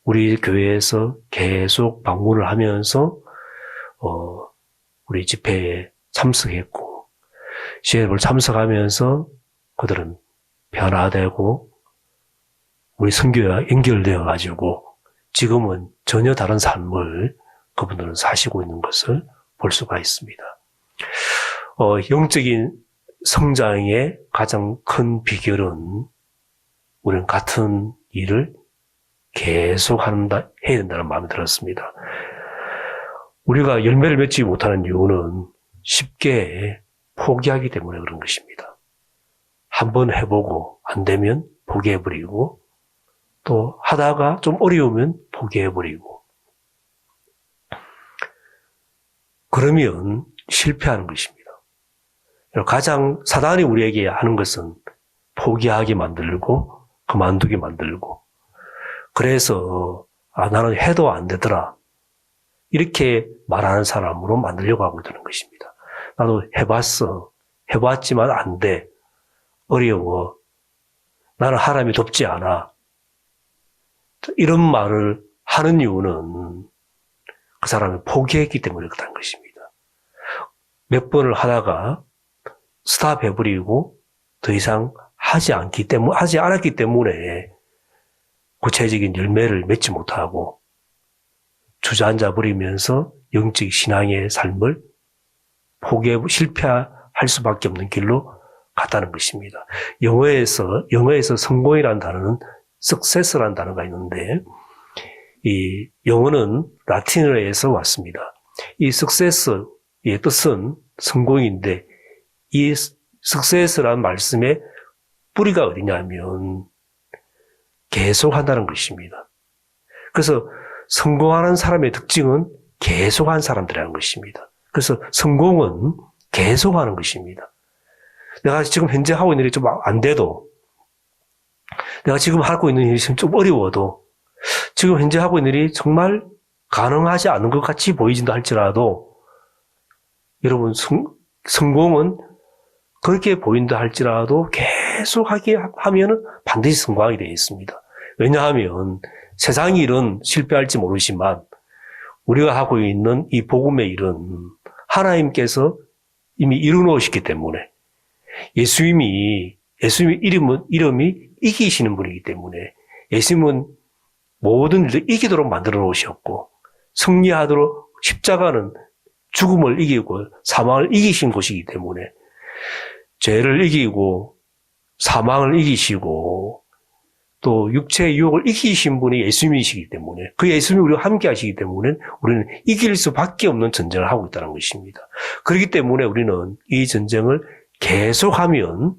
우리 교회에서 계속 방문을 하면서 우리 집회에 참석했고 CLF를 참석하면서 그들은 변화되고 우리 선교와 연결되어 가지고 지금은 전혀 다른 삶을 그분들은 사시고 있는 것을 볼 수가 있습니다. 영적인 성장의 가장 큰 비결은 우리는 같은 일을 계속 해야 된다는 마음이 들었습니다. 우리가 열매를 맺지 못하는 이유는 쉽게 포기하기 때문에 그런 것입니다. 한번 해보고 안 되면 포기해버리고 또 하다가 좀 어려우면 포기해버리고 그러면 실패하는 것입니다. 가장 사단이 우리에게 하는 것은 포기하게 만들고 그만두게 만들고 그래서 나는 해도 안 되더라 이렇게 말하는 사람으로 만들려고 하고 있는 것입니다. 나도 해봤지만 안 돼, 어려워, 나는 하나님이 돕지 않아 이런 말을 하는 이유는 그 사람이 포기했기 때문에 그렇다는 것입니다. 몇 번을 하다가 스탑해버리고 더 이상 하지 않았기 때문에 구체적인 열매를 맺지 못하고 주저앉아 버리면서 영적 신앙의 삶을 실패할 수밖에 없는 길로 갔다는 것입니다. 영어에서 성공이라는 단어는 success라는 단어가 있는데 이 영어는 라틴어에서 왔습니다. 이 success의 뜻은 성공인데 이 success라는 말씀의 뿌리가 어디냐면 계속한다는 것입니다. 그래서 성공하는 사람의 특징은 계속한 사람들이라는 것입니다. 그래서 성공은 계속하는 것입니다. 내가 지금 현재 하고 있는 일이 좀 안 돼도 내가 지금 하고 있는 일이 좀 어려워도 지금 현재 하고 있는 일이 정말 가능하지 않은 것 같이 보이진다 할지라도 여러분 성공은 그렇게 보인다 할지라도 계속하게 하면은 반드시 성공하게 되어 있습니다. 왜냐하면 세상 일은 실패할지 모르지만 우리가 하고 있는 이 복음의 일은 하나님께서 이미 이루어놓으셨기 때문에 예수님이 이름이 이기시는 분이기 때문에 예수님은 모든 일을 이기도록 만들어 놓으셨고 승리하도록 십자가는 죽음을 이기고 사망을 이기신 곳이기 때문에 죄를 이기고 사망을 이기시고 또 육체의 유혹을 이기신 분이 예수님이시기 때문에 그 예수님이 우리와 함께 하시기 때문에 우리는 이길 수밖에 없는 전쟁을 하고 있다는 것입니다. 그렇기 때문에 우리는 이 전쟁을 계속하면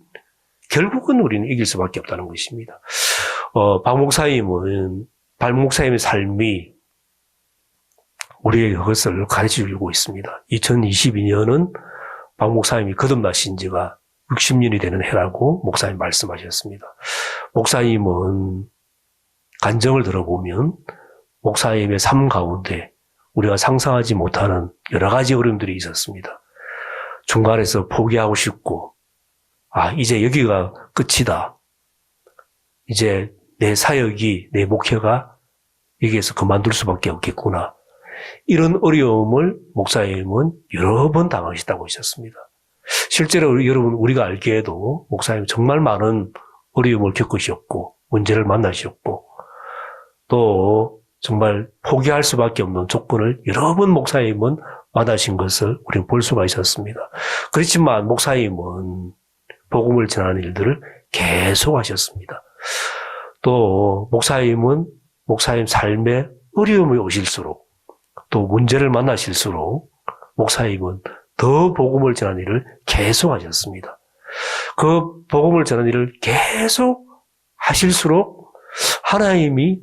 결국은 우리는 이길 수밖에 없다는 것입니다. 박 목사님의 삶이 우리에게 그것을 가르쳐 주고 있습니다. 2022년은 박 목사님이 거듭나신 지가 60년이 되는 해라고 목사님 말씀하셨습니다. 목사님은 간증을 들어보면 목사님의 삶 가운데 우리가 상상하지 못하는 여러 가지 어려움들이 있었습니다. 중간에서 포기하고 싶고, 이제 여기가 끝이다. 이제 내 사역이, 내 목회가 여기에서 그만둘 수밖에 없겠구나. 이런 어려움을 목사님은 여러 번 당하셨다고 하셨습니다. 실제로 여러분, 우리가 알기에도 목사님 정말 많은 어려움을 겪으셨고, 문제를 만나셨고, 또 정말 포기할 수밖에 없는 조건을 여러 번 목사님은 만나신 것을 우리는 볼 수가 있었습니다. 그렇지만 목사님은 복음을 전하는 일들을 계속 하셨습니다. 또 목사님은 목사님 삶에 어려움이 오실수록 또 문제를 만나실수록 목사님은 더 복음을 전하는 일을 계속 하셨습니다. 그 복음을 전하는 일을 계속 하실수록 하나님이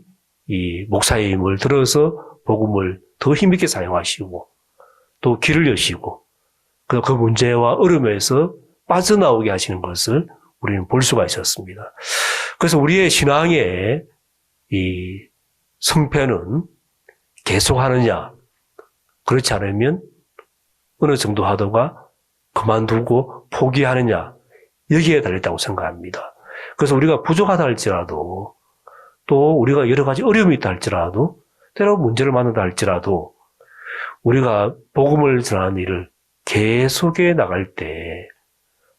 이 목사님을 들어서 복음을 더 힘있게 사용하시고 또 길을 여시고 그 문제와 어려움에서 빠져나오게 하시는 것을 우리는 볼 수가 있었습니다. 그래서 우리의 신앙의 이 성패는 계속하느냐, 그렇지 않으면 어느 정도 하다가 그만두고 포기하느냐, 여기에 달렸다고 생각합니다. 그래서 우리가 부족하다 할지라도 또 우리가 여러 가지 어려움이 있다 할지라도 때로 문제를 만난다 할지라도 우리가 복음을 전하는 일을 계속해 나갈 때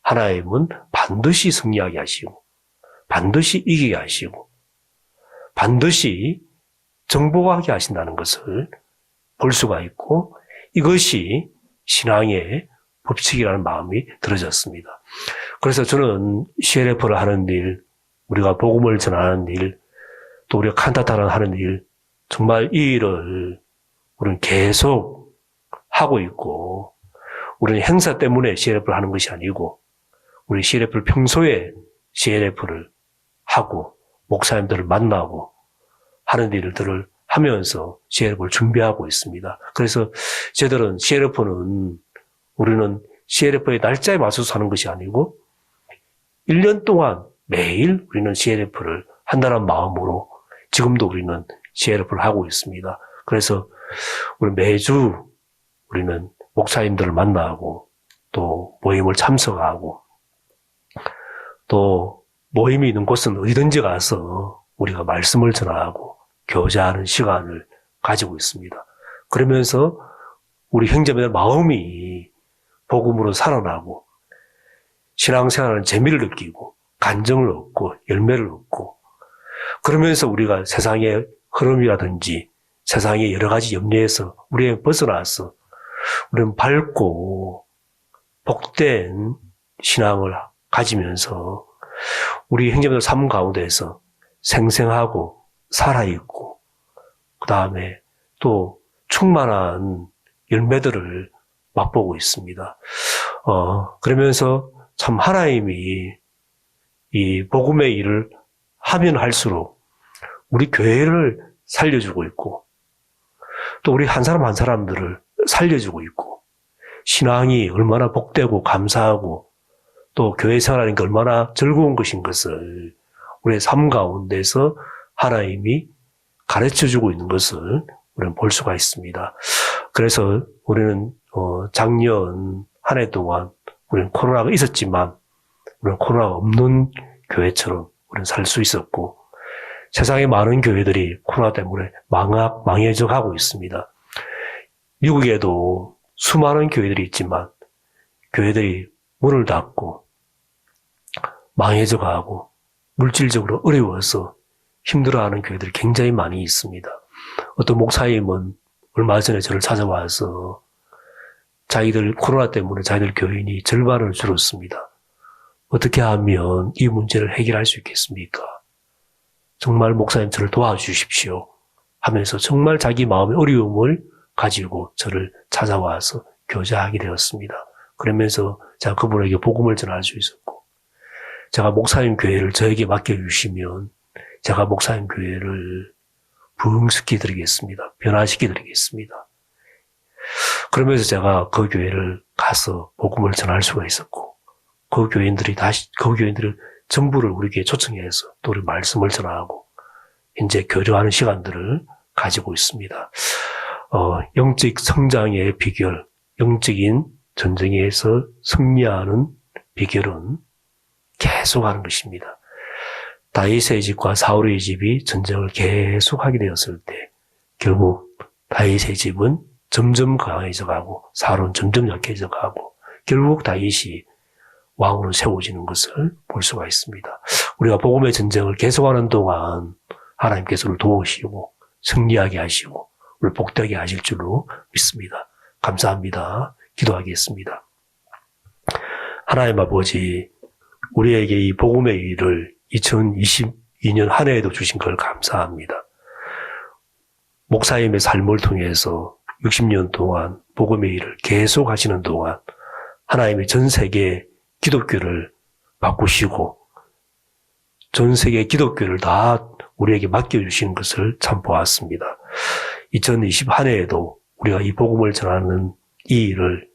하나님은 반드시 승리하게 하시고 반드시 이기게 하시고 반드시 정복하게 하신다는 것을 볼 수가 있고 이것이 신앙의 법칙이라는 마음이 들어졌습니다. 그래서 저는 CLF를 하는 일, 우리가 복음을 전하는 일, 또 우리가 칸타타를 하는 일, 정말 이 일을 우리는 계속 하고 있고 우리는 행사 때문에 CLF를 하는 것이 아니고 우리 CLF를 평소에 CLF를 하고 목사님들을 만나고 하는 일들을 하면서 CLF를 준비하고 있습니다. 그래서 저희들은 우리는 CLF의 날짜에 맞춰서 하는 것이 아니고 1년 동안 매일 우리는 CLF를 한다는 마음으로 지금도 우리는 CLF를 하고 있습니다. 그래서 우리 매주 우리는 목사님들을 만나고 또 모임을 참석하고 또 모임이 있는 곳은 어디든지 가서 우리가 말씀을 전하고 교제하는 시간을 가지고 있습니다. 그러면서 우리 형제들의 마음이 복음으로 살아나고 신앙생활은 재미를 느끼고 간정을 얻고 열매를 얻고 그러면서 우리가 세상의 흐름이라든지 세상의 여러 가지 염려에서 우리에 벗어나서 우리는 밝고 복된 신앙을 가지면서 우리 형제들 삶 가운데에서 생생하고 살아있고 그 다음에 또 충만한 열매들을 맛보고 있습니다. 그러면서 참 하나님이 이 복음의 일을 하면 할수록 우리 교회를 살려주고 있고 또 우리 한 사람 한 사람들을 살려주고 있고 신앙이 얼마나 복되고 감사하고 또 교회 생활하는 게 얼마나 즐거운 것인 것을 우리의 삶 가운데서 하나님이 가르쳐주고 있는 것을 우리는 볼 수가 있습니다. 그래서 우리는 작년 한 해 동안 우리는 코로나가 있었지만 우리는 코로나가 없는 교회처럼 우리는 살 수 있었고 세상의 많은 교회들이 코로나 때문에 망해져 가고 있습니다. 미국에도 수많은 교회들이 있지만 교회들이 문을 닫고 망해져 가고 물질적으로 어려워서 힘들어하는 교회들이 굉장히 많이 있습니다. 어떤 목사님은 얼마 전에 저를 찾아와서 코로나 때문에 자기들 교인이 절반을 줄었습니다. 어떻게 하면 이 문제를 해결할 수 있겠습니까? 정말 목사님 저를 도와주십시오 하면서 정말 자기 마음의 어려움을 가지고 저를 찾아와서 교제하게 되었습니다. 그러면서 제가 그분에게 복음을 전할 수 있었고 제가 목사님 교회를 저에게 맡겨주시면 제가 목사님 교회를 부흥시켜드리겠습니다. 변화시켜드리겠습니다. 그러면서 제가 그 교회를 가서 복음을 전할 수가 있었고, 그 교인들이 전부를 우리에게 초청해서 또 우리 말씀을 전하고, 현재 교류하는 시간들을 가지고 있습니다. 영적 성장의 비결, 영적인 전쟁에서 승리하는 비결은 계속하는 것입니다. 다윗의 집과 사울의 집이 전쟁을 계속하게 되었을 때 결국 다윗의 집은 점점 강해져 가고 사울은 점점 약해져 가고 결국 다윗이 왕으로 세워지는 것을 볼 수가 있습니다. 우리가 복음의 전쟁을 계속하는 동안 하나님께서 우리를 도우시고 승리하게 하시고 우리를 복되게 하실 줄로 믿습니다. 감사합니다. 기도하겠습니다. 하나님 아버지, 우리에게 이 복음의 일을 2022년 한 해에도 주신 걸 감사합니다. 목사님의 삶을 통해서 60년 동안 복음의 일을 계속 하시는 동안 하나님이 전 세계 기독교를 바꾸시고 전 세계 기독교를 다 우리에게 맡겨주시는 것을 참 보았습니다. 2020 한 해에도 우리가 이 복음을 전하는 이 일을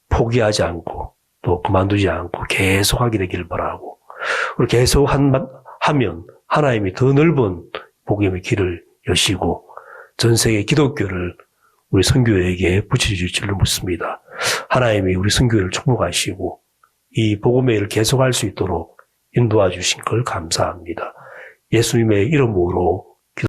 포기하지 않고 또 그만두지 않고 계속하게 되기를 바라고, 그리고 계속 하면 하나님이 더 넓은 복음의 길을 여시고 전 세계 기독교를 우리 선교회에게 붙여주실 줄로 믿습니다. 하나님이 우리 선교회를 축복하시고 이 복음의 일을 계속할 수 있도록 인도해 주신 걸 감사합니다. 예수님의 이름으로